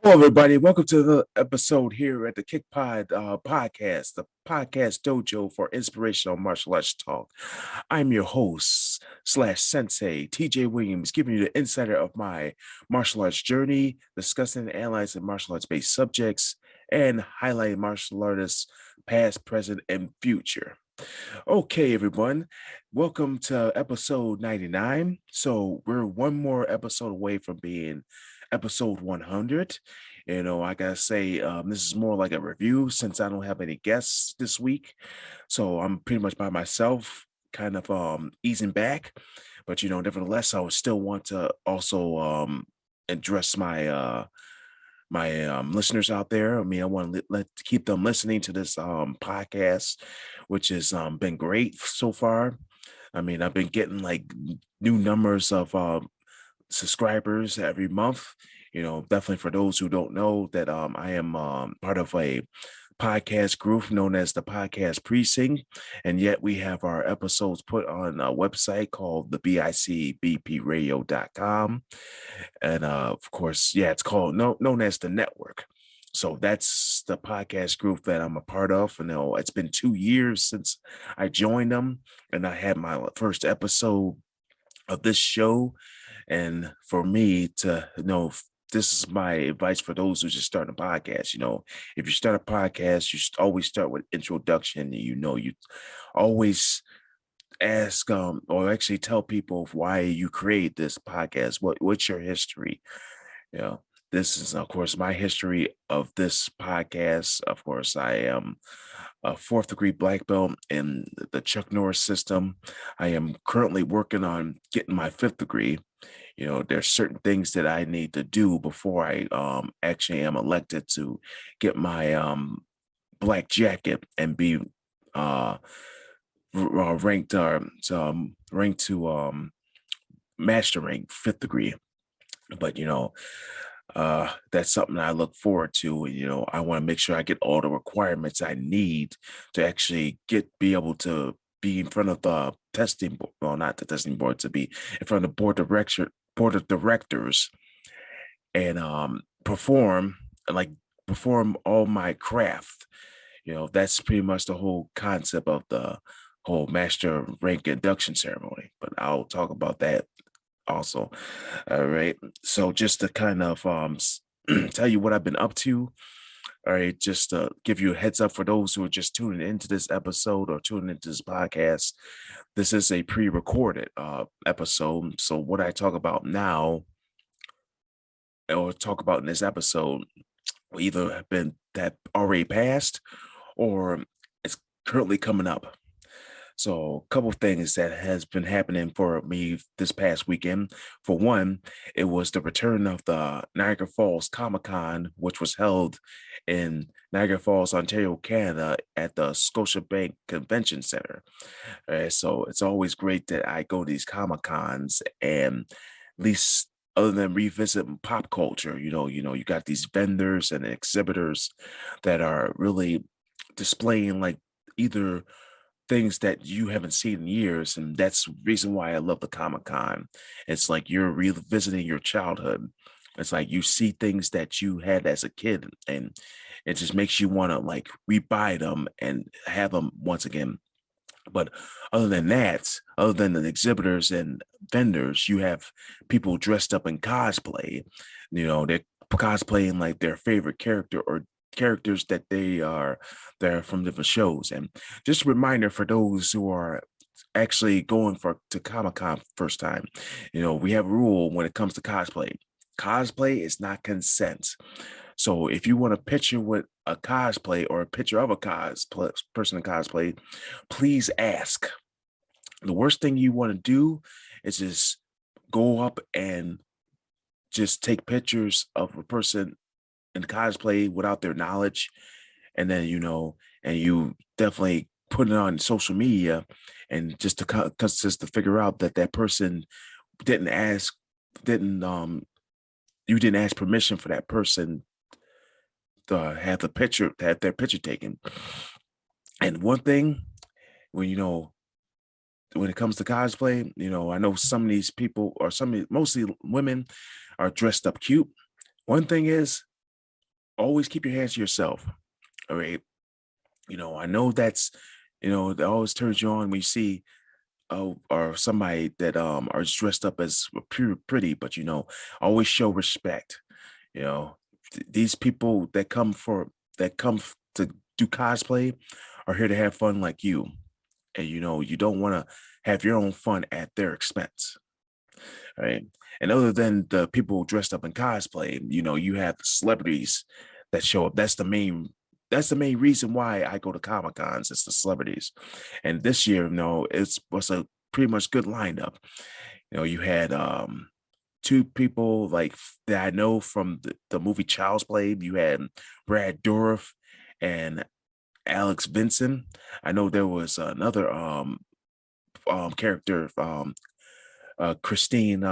Hello, everybody. Welcome to the episode here at the Kickpod podcast, the podcast dojo for inspirational martial arts talk. I'm your host slash sensei, TJ Williams, giving you the insider of my martial arts journey, discussing and analyzing martial arts based subjects, and highlighting martial artists past, present, and future. Okay, everyone, welcome to episode 99. So, we're one more episode away from being episode 100. I gotta say, this is more like a review since I don't have any guests this week. So, I'm pretty much by myself, kind of easing back. But, nevertheless, I would still want to also address my listeners out there. I mean, I want to keep them listening to this podcast, which has been great so far. I mean, I've been getting like new numbers of subscribers every month. Definitely for those who don't know that I am part of a podcast group known as the Podcast Precinct, and yet we have our episodes put on a website called the bicbpradio.com. And of course, yeah, it's called known as the network. So that's the podcast group that I'm a part of. It's been 2 years since I joined them, and I had my first episode of this show. And for me to this is my advice for those who just start a podcast. If you start a podcast, you should always start with introduction. You always ask or actually tell people why you create this podcast. What's your history? you know this is of course my history of this podcast. Of course, I am a fourth degree black belt in the Chuck Norris system. I am currently working on getting my fifth degree. There's certain things that I need to do before I actually am elected to get my black jacket and be uh ranked to master rank fifth degree. But that's something I look forward to. I want to make sure I get all the requirements I need to actually be able to be in front of the testing board, well, not the testing board, to be in front of the board of directors, and perform all my craft. That's pretty much the whole concept of the whole master rank induction ceremony. But I'll talk about that also. All right. So just to kind of tell you what I've been up to. All right, just to give you a heads up for those who are just tuning into this episode or tuning into this podcast. This is a pre-recorded episode. So what I talk about now or talk about in this episode will either have been that already passed or it's currently coming up. So, a couple of things that has been happening for me this past weekend. For one, it was the return of the Niagara Falls Comic Con, which was held in Niagara Falls, Ontario, Canada, at the Scotiabank Convention Center. So it's always great that I go to these Comic Cons and at least other than revisit pop culture, you got these vendors and exhibitors that are really displaying like either things that you haven't seen in years. And that's the reason why I love the Comic Con. It's like you're revisiting your childhood. It's like you see things that you had as a kid, and it just makes you want to like rebuy them and have them once again. But other than that, other than the exhibitors and vendors, you have people dressed up in cosplay. They're cosplaying like their favorite character or characters they're from different shows. And just a reminder for those who are actually going to Comic Con first time, we have a rule when it comes to cosplay. Cosplay is not consent. So if you want a picture with a cosplay or a picture of a cosplay person in cosplay, please ask. The worst thing you want to do is just go up and just take pictures of a person in cosplay without their knowledge, and then and you definitely put it on social media, and just to figure out that that person didn't ask didn't you didn't ask permission for that person to have their picture taken. And one thing, when when it comes to cosplay, I know some of these people, or mostly women, are dressed up cute. One thing is, always keep your hands to yourself. All right. I know that's, that always turns you on when you see or somebody that are dressed up as pure pretty, but always show respect. You know, these people that come to do cosplay are here to have fun like you, and you don't want to have your own fun at their expense, right? And other than the people dressed up in cosplay, you have the celebrities that show up. That's the main reason why I go to Comic Cons. It's the celebrities, and this year, it was a pretty much good lineup. You had two people like that I know from the movie Child's Play. You had Brad Dourif and Alex Vincent. I know there was another character, Christine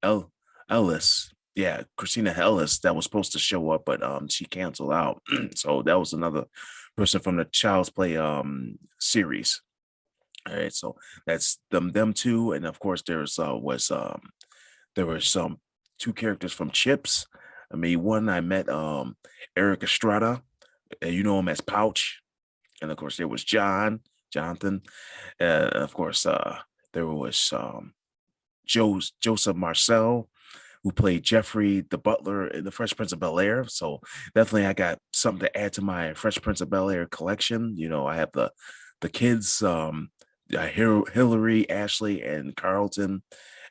El- Ellis. Yeah, Christina Ellis that was supposed to show up, but she canceled out. So that was another person from the Child's Play series. All right, so that's them two, and of course there were some two characters from Chips. I mean, one I met Eric Estrada, and you know him as Pouch, and of course there was Jonathan, of course there was Joseph Marcel, who played Jeffrey the butler in the Fresh Prince of Bel-Air. So definitely I got something to add to my Fresh Prince of Bel-Air collection. I have the kids, Hillary, Ashley, and Carlton,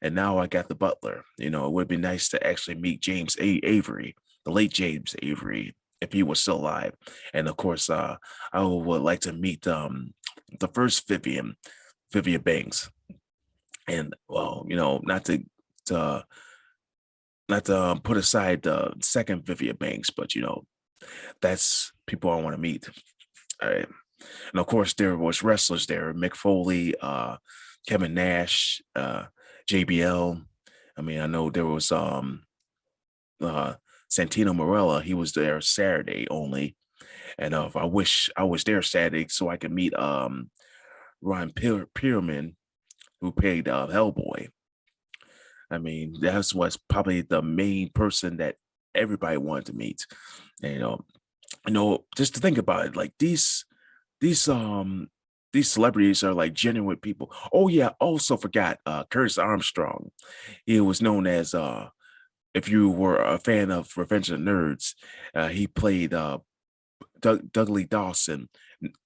and now I got the butler. It would be nice to actually meet James Avery, the late James Avery, if he was still alive. And of course, I would like to meet the first Vivian Banks. And well, to not to put aside the second Vivian Banks, but that's people I want to meet. All right. And of course, there was wrestlers there: Mick Foley, Kevin Nash, JBL. I mean, I know there was uh, Santino Morella. He was there Saturday only, and I was there Saturday so I could meet Ron Pierman, who played Hellboy. I mean, that's what's probably the main person that everybody wanted to meet. And, just to think about it, like these these celebrities are like genuine people. Oh yeah, also forgot Curtis Armstrong. He was known as if you were a fan of Revenge of the Nerds, he played Dudley Dawson,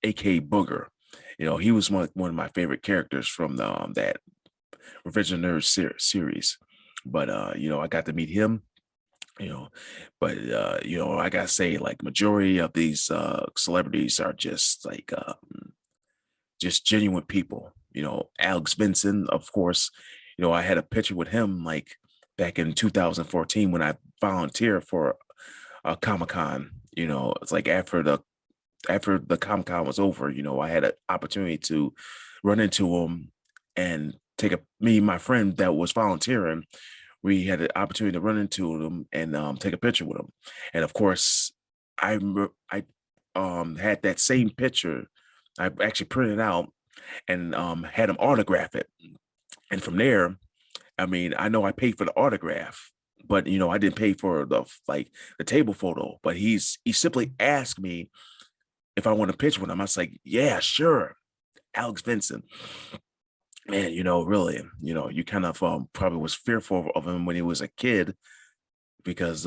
aka Booger. He was one of my favorite characters from that Revenge of the Nerds series. But I got to meet him. You know, but I gotta say, like majority of these celebrities are just genuine people. Alex Vincent, of course. I had a picture with him like back in 2014 when I volunteered for a Comic Con. It's like after the Comic Con was over, I had an opportunity to run into him and me and my friend that was volunteering. We had an opportunity to run into him and take a picture with him. And of course, I had that same picture. I actually printed it out and had him autograph it. And from there, I mean, I know I paid for the autograph, but I didn't pay for the table photo. But he simply asked me if I want a picture with him. I was like, yeah, sure. Alex Vincent. Man, really, you kind of probably was fearful of him when he was a kid because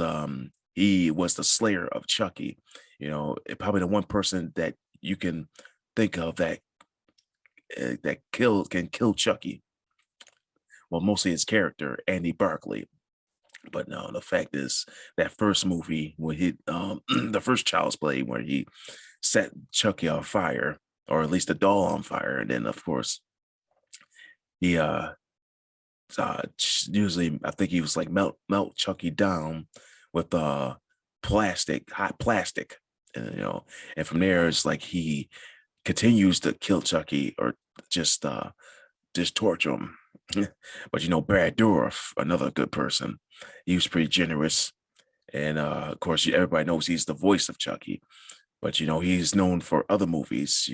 he was the slayer of Chucky. Probably the one person that you can think of that can kill Chucky. Well, mostly his character, Andy Barkley. But no, the fact is that first movie when he the first Child's Play where he set Chucky on fire, or at least the doll on fire, and then of course he usually I think he was like melt Chucky down with hot plastic, and and from there it's like he continues to kill Chucky or just torture him. But Brad Dourif, another good person, he was pretty generous, and of course everybody knows he's the voice of Chucky. But he's known for other movies.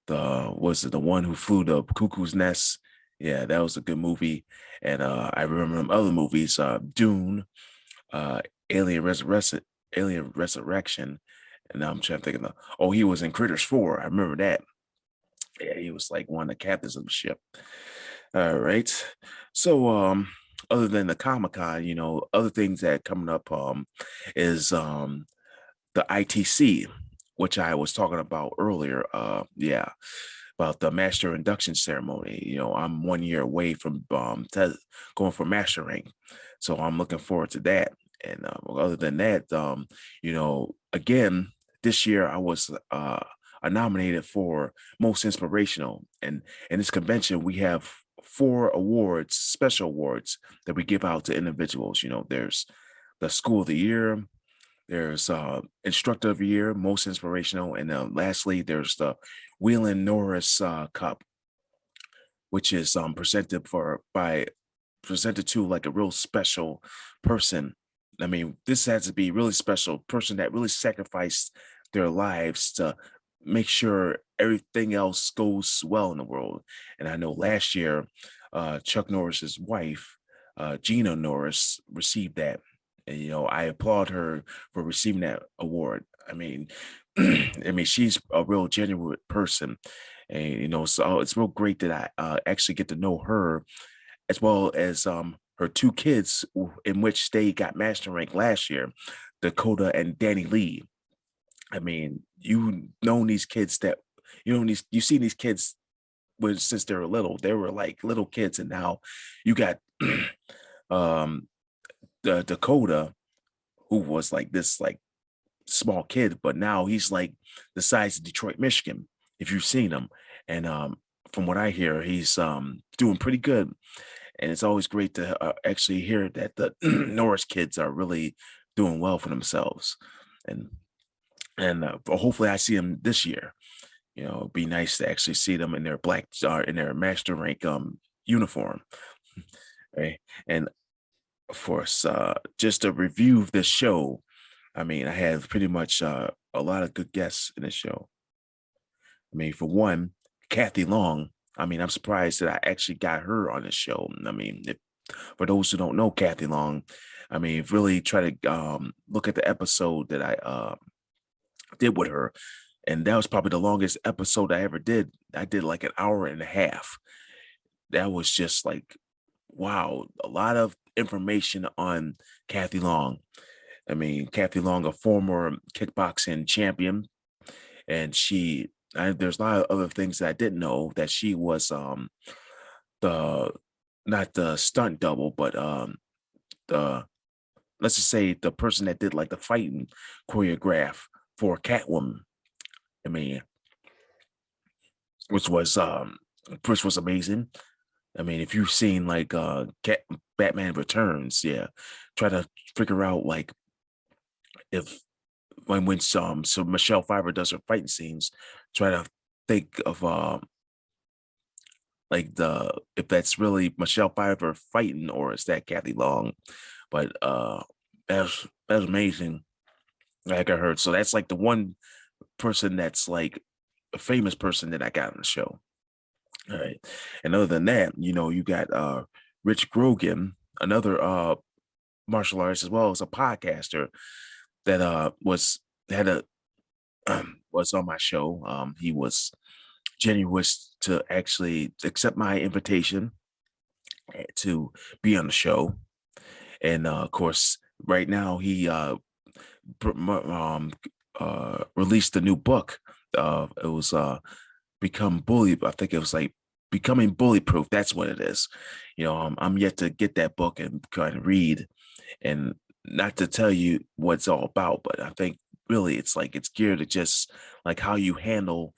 The was it the one who flew the cuckoo's nest? Yeah, that was a good movie. And I remember other movies, Dune, Alien Resurrection, Alien Resurrection, and I'm trying to think of oh, he was in Critters 4. I remember that. Yeah, he was like one of the captains of the ship. All right. So other than the Comic-Con, other things that coming up is the ITC, which I was talking about earlier. Yeah, about the master induction ceremony. I'm 1 year away from going for master rank, so I'm looking forward to that. And other than that, again, this year I was nominated for most inspirational, and in this convention we have 4 awards, special awards that we give out to individuals. There's the School of the Year, there's Instructor of the Year, Most Inspirational, and lastly, there's the Wheelan Norris Cup, which is presented to like a real special person. I mean, this has to be really special person that really sacrificed their lives to make sure everything else goes well in the world. And I know last year, Chuck Norris's wife, Gina Norris, received that. And I applaud her for receiving that award. I mean, she's a real genuine person, and so it's real great that I actually get to know her, as well as her 2 kids, in which they got master rank last year, Dakota and Danny Lee. I mean, these kids that you see these kids since they were little. They were like little kids, and now you got um the Dakota, who was like this like small kid, but now he's like the size of Detroit, Michigan, if you've seen him. And from what I hear, he's doing pretty good. And it's always great to actually hear that the Norris kids are really doing well for themselves. And hopefully I see them this year. It'd be nice to actually see them in their in their master rank uniform. Right. And of course, just to review this show, I mean, I have pretty much a lot of good guests in the show. I mean, for one, Kathy Long. I mean, I'm surprised that I actually got her on the show. I mean, for those who don't know Kathy Long, I mean, really try to look at the episode that I did with her, and that was probably the longest episode I ever did. I did like an hour and a half. That was just like, wow, a lot of information on Kathy Long. I mean, Kathy Long, a former kickboxing champion, and there's a lot of other things that I didn't know, that she was the not the stunt double, but the let's just say the person that did like the fighting choreograph for Catwoman. I mean, which was amazing. I mean, if you've seen like Batman Returns, yeah, try to figure out like if when so Michelle Pfeiffer does her fighting scenes, try to think of like if that's really Michelle Pfeiffer fighting, or is that Kathy Long. But that's amazing, like I heard. So that's like the one person that's like a famous person that I got on the show. All right. And other than that, you got Rich Grogan, another martial artist, as well as a podcaster that was on my show. He was generous to actually accept my invitation to be on the show. And of course, right now he released a new book. It was Become Bully. I think it was like Becoming Bully Proof. That's what it is. I'm yet to get that book and kind of read, and not to tell you what it's all about, but I think really it's like it's geared to just like how you handle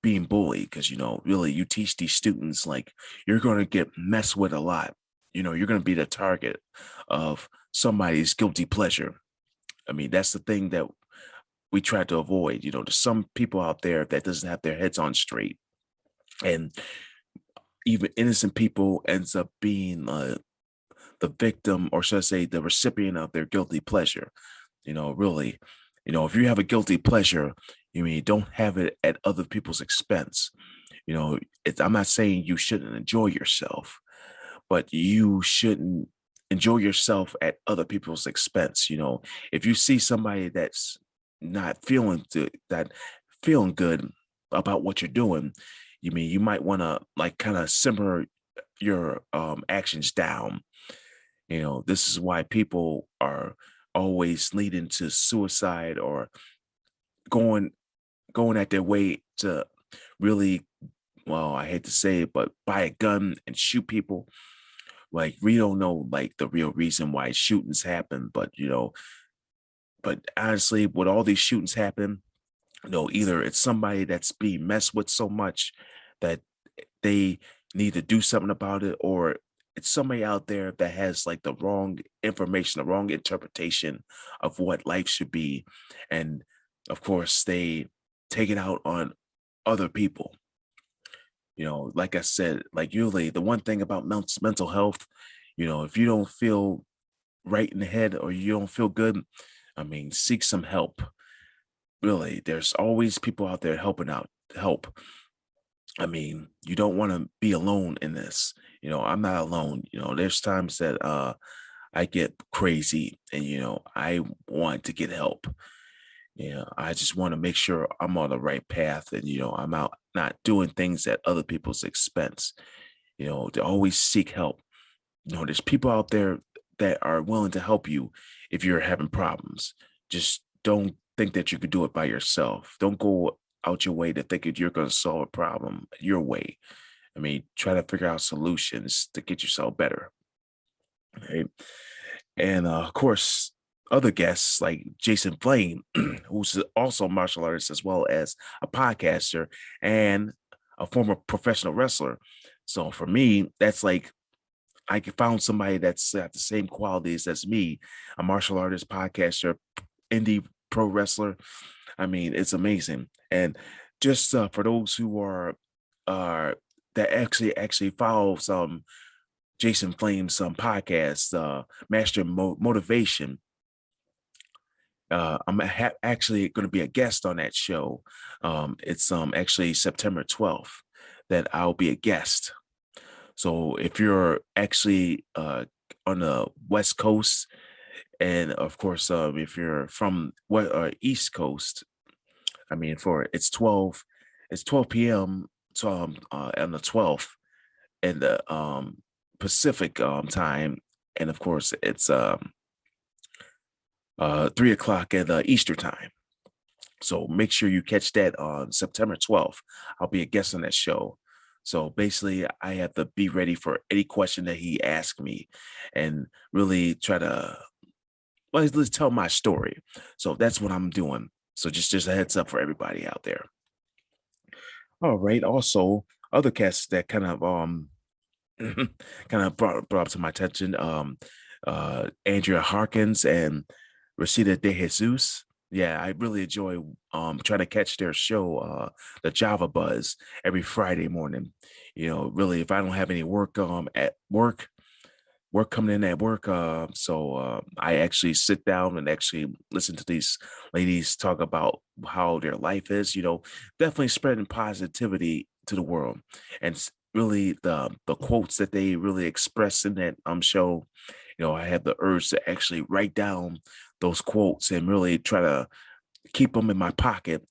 being bullied, because really you teach these students like you're going to get messed with a lot. You're going to be the target of somebody's guilty pleasure. I mean, that's the thing that we try to avoid. There's some people out there that doesn't have their heads on straight, and even innocent people ends up being the victim, or should I say the recipient of their guilty pleasure. Really, if you have a guilty pleasure, don't have it at other people's expense. I'm not saying you shouldn't enjoy yourself, but you shouldn't enjoy yourself at other people's expense. If you see somebody that's not feeling good about what you're doing, you might want to like kind of simmer your actions down. This is why people are always leading to suicide or going going at their way to really, well, I hate to say it, but buy a gun and shoot people. Like, we don't know like the real reason why shootings happen, but honestly, with all these shootings happen, either it's somebody that's being messed with so much that they need to do something about it, or it's somebody out there that has like the wrong information, the wrong interpretation of what life should be. And of course, they take it out on other people. Like I said, like usually the one thing about mental health, if you don't feel right in the head or you don't feel good, seek some help. Really, there's always people out there helping out, help. You don't want to be alone in this. I'm not alone. There's times that I get crazy and I want to get help. I just want to make sure I'm on the right path and I'm out not doing things at other people's expense. To always seek help. There's people out there that are willing to help you if you're having problems. Just don't think that you could do it by yourself. Don't go out your way to think that you're going to solve a problem your way. Try to figure out solutions to get yourself better. Right. And of course, other guests like Jason Flame, who's also a martial artist as well as a podcaster and a former professional wrestler. So for me, that's like I found somebody that's got the same qualities as me, a martial artist, podcaster, indie pro wrestler. It's amazing. And just for those who are that actually follow some Jason Flame's some podcast, Master Motivation. I'm actually going to be a guest on that show. It's actually September 12th that I'll be a guest. So if you're actually on the West Coast, and of course, if you're from East Coast, for it's 12 p.m. On the 12th in the Pacific time, and of course it's 3 o'clock at Easter time. So make sure you catch that on September 12th. I'll be a guest on that show. So basically, I have to be ready for any question that he asks me, and really try to let's tell my story. So that's what I'm doing. So just a heads up for everybody out there. All right. Also, other casts that kind of kind of brought up to my attention. Andrea Harkins and Rosita De Jesus. Yeah, I really enjoy trying to catch their show, the Java Buzz, every Friday morning. Really, if I don't have any work at work coming in at work, so I actually sit down and actually listen to these ladies talk about how their life is. Definitely spreading positivity to the world, and really the quotes that they really express in that show. I have the urge to actually write down those quotes and really try to keep them in my pocket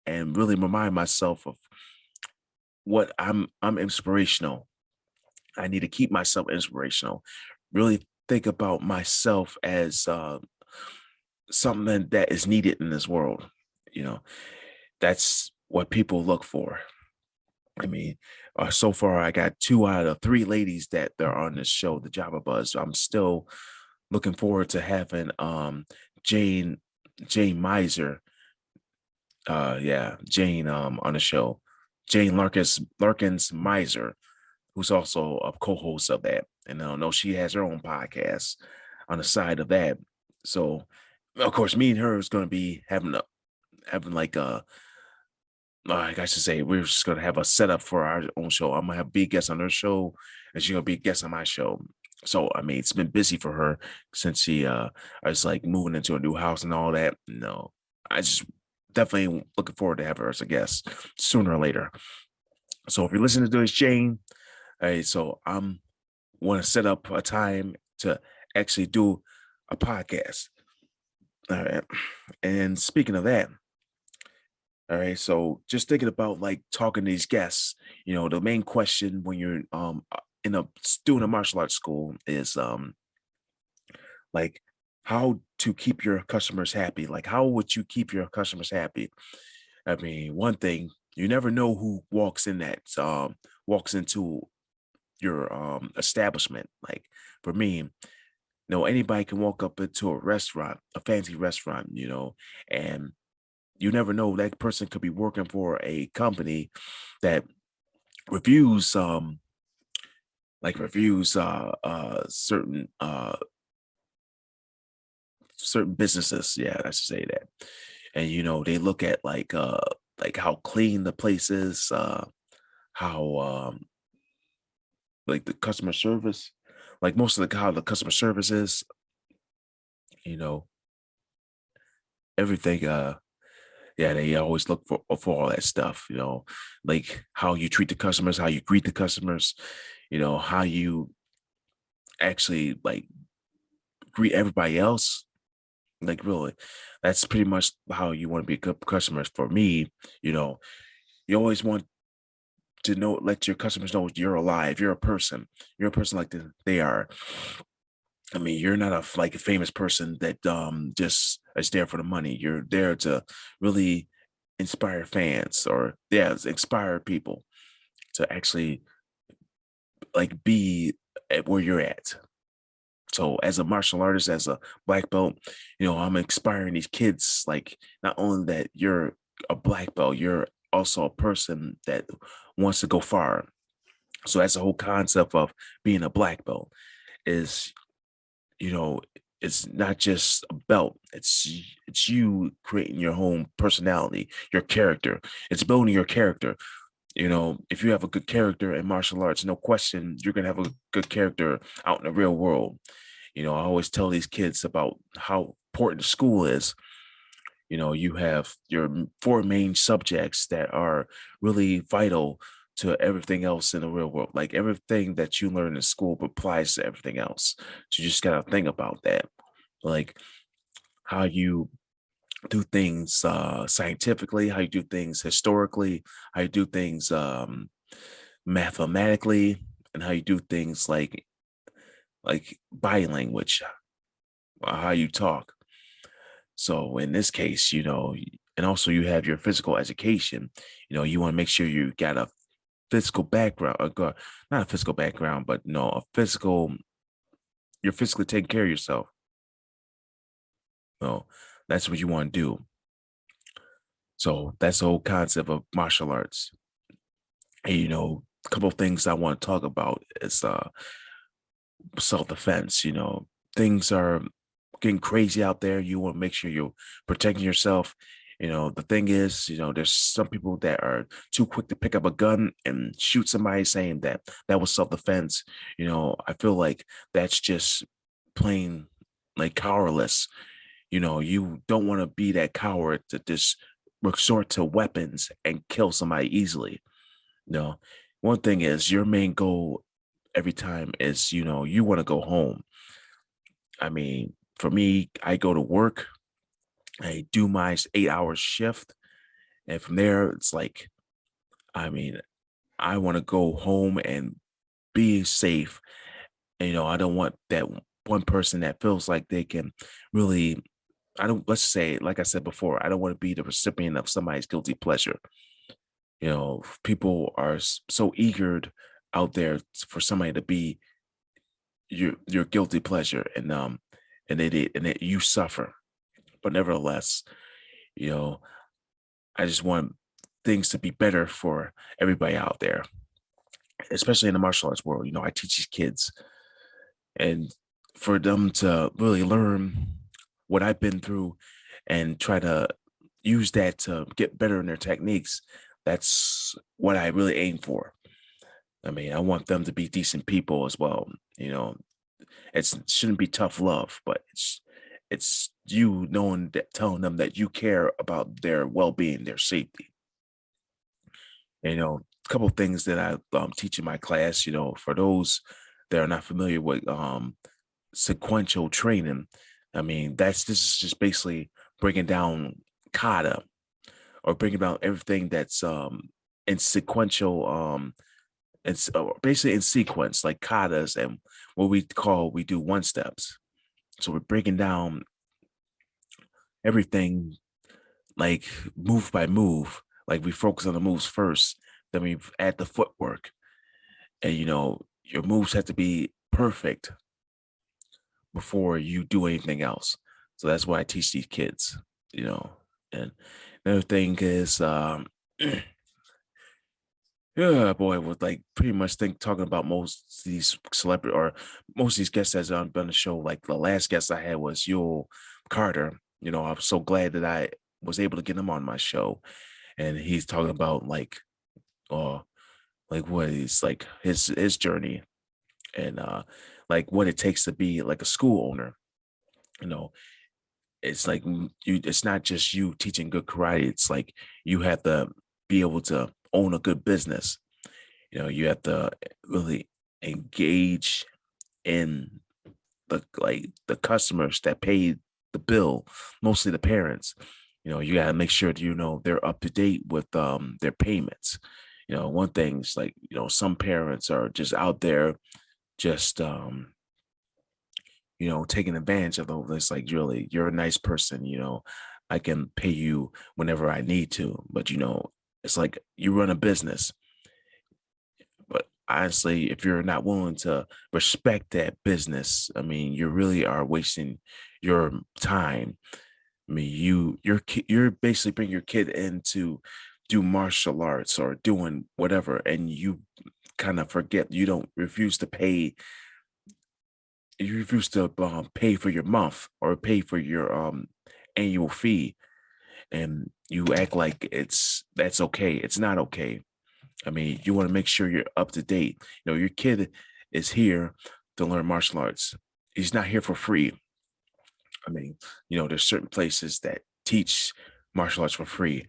and really remind myself of what I'm inspirational. I need to keep myself inspirational. Really think about myself as something that is needed in this world. You know, that's what people look for. I mean, so far I got 2 out of 3 ladies that are on this show, the Java Buzz. I'm still looking forward to having Jane Miser, yeah, Jane on the show. Jane Larkins Miser, who's also a co-host of that. And I know she has her own podcast on the side of that. So of course, me and her is going to be having like like I should say, we're just gonna have a setup for our own show. I'm gonna have big guests on her show, and she's gonna be a guest on my show. So it's been busy for her since she is like moving into a new house and all that. No, I just definitely looking forward to have her as a guest sooner or later. So if you're listening to this, Jane, hey, so I'm want to set up a time to actually do a podcast. All right. And speaking of that, all right, so just thinking about like talking to these guests, the main question when you're in a doing a martial arts school is like how to keep your customers happy. Like how would you keep your customers happy? I mean, one thing, you never know who walks into your establishment. Like for me, anybody can walk up into a restaurant, a fancy restaurant, and you never know, that person could be working for a company that reviews reviews certain businesses. Yeah, I should say that. And they look at like how clean the place is, how like the customer service, like most of the how the customer service is, you know, everything. Yeah, they always look for all that stuff. Like how you treat the customers, how you greet the customers, how you actually like greet everybody else. Like really, that's pretty much how you want to be a good customer. For me, you know, you always want to let your customers know you're alive. You're a person. You're a person like they are. I mean, you're not like a famous person that just is there for the money. You're there to really inspire fans, or yeah, inspire people to actually like be at where you're at. So as a martial artist, as a black belt, I'm inspiring these kids, like not only that you're a black belt, you're also a person that wants to go far. So that's the whole concept of being a black belt is, you know, it's not just a belt. It's you creating your own personality, your character. It's building your character. If you have a good character in martial arts, no question, you're gonna have a good character out in the real world. I always tell these kids about how important school is. You have your four main subjects that are really vital to everything else in the real world. Like everything that you learn in school applies to everything else. So you just gotta think about that. Like how you do things scientifically, how you do things historically, how you do things mathematically, and how you do things like body language, how you talk. So in this case, and also you have your physical education. You want to make sure you got a physical background, not a physical background, but no, a physical. You're physically taking care of yourself. No, that's what you want to do. So that's the whole concept of martial arts. And, a couple of things I want to talk about is self-defense. Things are getting crazy out there. You want to make sure you're protecting yourself. The thing is, there's some people that are too quick to pick up a gun and shoot somebody saying that that was self-defense. I feel like that's just plain like cowardice. You don't want to be that coward to just resort to weapons and kill somebody easily. One thing is your main goal every time is, you want to go home. I mean, for me, I go to work, I do my 8 hour shift. And from there, it's like, I mean, I want to go home and be safe. And, I don't want that one person that feels like they can really, I don't, let's say, like I said before, I don't want to be the recipient of somebody's guilty pleasure. People are so eager out there for somebody to be your guilty pleasure, and you suffer. But nevertheless, you know, I just want things to be better for everybody out there, especially in the martial arts world. I teach these kids, and for them to really learn what I've been through and try to use that to get better in their techniques. That's what I really aim for. I mean, I want them to be decent people as well. It shouldn't be tough love, but it's you knowing that, telling them that you care about their well-being, their safety. A couple of things that I teach in my class. For those that are not familiar with sequential training. I mean, this is just basically breaking down kata, or breaking down everything that's in sequential it's basically in sequence, like katas and what we do one steps. So we're breaking down everything like move by move. Like we focus on the moves first, then we add the footwork. And your moves have to be perfect before you do anything else. So that's why I teach these kids, you know. And another thing is yeah, boy, with like pretty much talking about most of these celebrity, or most of these guests that's on the show. Like the last guest I had was Yul Carter. I'm so glad that I was able to get him on my show, and he's talking about uh, like what is like his journey, and like what it takes to be like a school owner. You know, it's like it's not just you teaching good karate. It's like you have to be able to own a good business. You have to really engage in the customers that pay the bill, mostly the parents. You got to make sure that they're up to date with their payments. One thing's like, some parents are just out there just taking advantage of those. It's like, really, you're a nice person, I can pay you whenever I need to, but it's like you run a business. But honestly, if you're not willing to respect that business, I mean, you really are wasting your time. I mean, you're basically bringing your kid in to do martial arts or doing whatever, and you kind of forget, you don't refuse to pay. You refuse to pay for your month or pay for your annual fee, and you act like that's okay. It's not okay. I mean, you want to make sure you're up to date. Your kid is here to learn martial arts. He's not here for free. I mean, there's certain places that teach martial arts for free.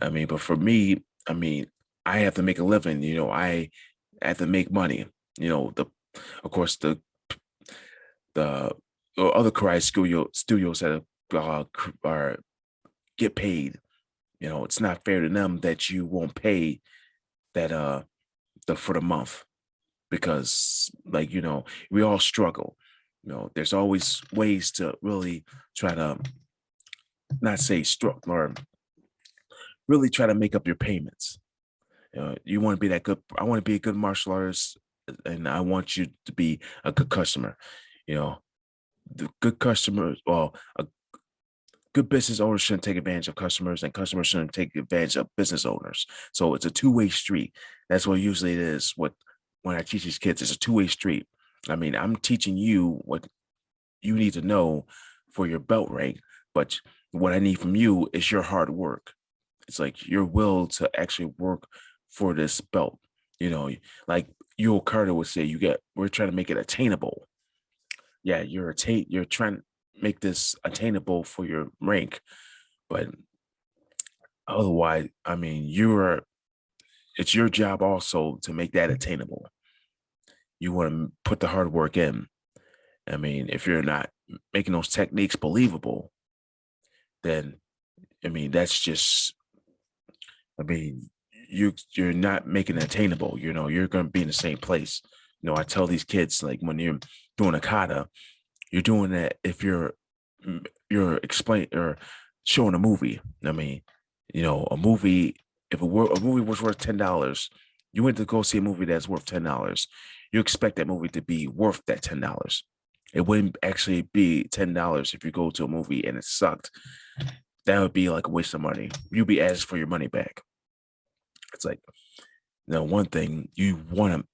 I mean, but for me, I mean, I have to make a living. I have to make money. Of course, the other karate studios that are get paid. It's not fair to them that you won't pay that for the month, because we all struggle. There's always ways to really try to not say struck or really try to make up your payments. You want to be that good. I want to be a good martial artist, and I want you to be a good customer. you know the good customers, well, a good business owners shouldn't take advantage of customers, and customers shouldn't take advantage of business owners. So it's a two-way street. That's what usually it is. When I teach these kids, it's a two-way street. I mean, I'm teaching you what you need to know for your belt rank, but what I need from you is your hard work. It's like your will to actually work for this belt. Like Yul Carter would say, we're trying to make it attainable. Yeah, you're trying to make this attainable for your rank, but otherwise, I mean, it's your job also to make that attainable. You want to put the hard work in. I mean, if you're not making those techniques believable, then I mean, that's just, I mean, you're not making it attainable. You're going to be in the same place. I tell these kids, like, when you're doing a kata, you're doing that if you're explaining or showing a movie. I mean, a movie, if a movie was worth $10, you went to go see a movie that's worth $10. You expect that movie to be worth that $10. It wouldn't actually be $10 if you go to a movie and it sucked. That would be like a waste of money. You'd be asked for your money back. It's like, one thing you want to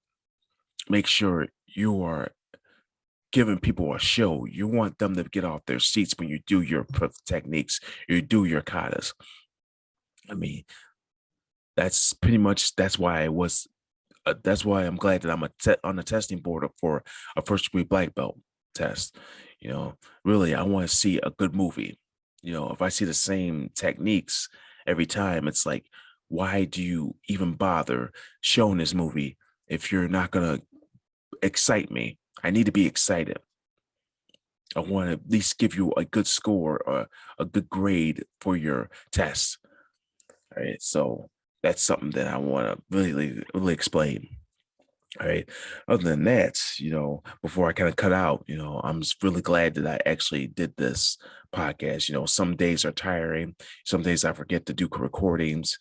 make sure you are giving people a show. You want them to get off their seats when you do your techniques, you do your katas. I mean, that's why I was. That's why I'm glad that I'm on the testing board for a first degree black belt test. Really, I want to see a good movie. If I see the same techniques every time, it's like, why do you even bother showing this movie if you're not gonna excite me? I need to be excited. I want to at least give you a good score or a good grade for your test. All right. So that's something that I want to really explain. All right. Other than that, before I kind of cut out, I'm just really glad that I actually did this podcast. Some days are tiring. Some days I forget to do recordings.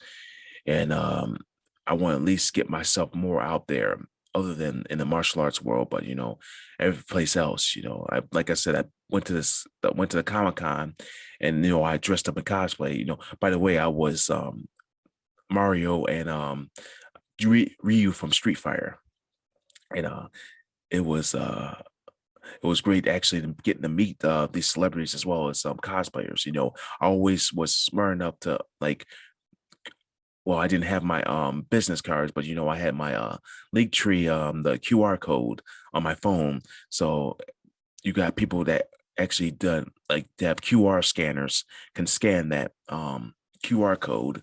And I want to at least get myself more out there other than in the martial arts world, but every place else. Like I said, I went to the Comic-Con, and I dressed up in cosplay. By the way, I was Mario and Ryu from Street Fighter. And it was uh it was great actually getting to meet these celebrities as well as some cosplayers. I always was smart enough to, like, well, I didn't have my business cards, but I had my link tree, the QR code on my phone. So you got people that actually done, like, they have QR scanners, can scan that QR code,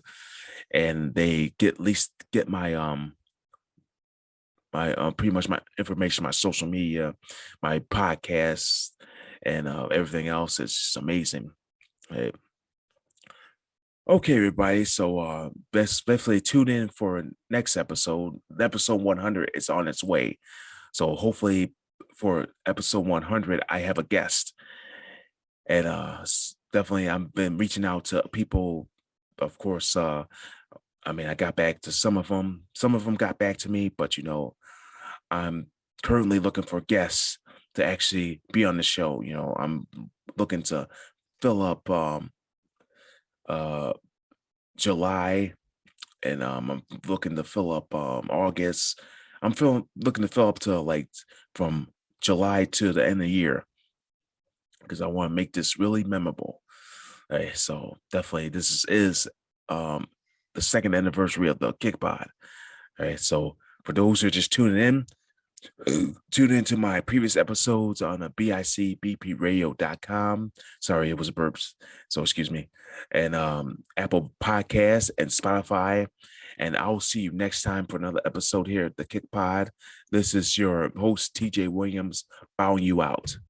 and they at least get my pretty much my information, my social media, my podcast, and everything else is just amazing. Right. Okay, everybody. So let's definitely tune in for next episode. Episode 100 is on its way. So hopefully for episode 100, I have a guest. And definitely I've been reaching out to people. Of course, I mean, I got back to some of them. Some of them got back to me, but I'm currently looking for guests to actually be on the show. I'm looking to fill up uh July, and I'm looking to fill up August. Looking to fill up to, like, from July to the end of the year, because I want to make this really memorable. Hey, so definitely this is um the second anniversary of the Kickpod. All right, so for those who are just tuning in, tune into my previous episodes on the bicbpradio.com. Sorry, it was burps, so excuse me. And Apple Podcasts and Spotify. And I'll see you next time for another episode here at the Kick Pod. This is your host, TJ Williams, bowing you out.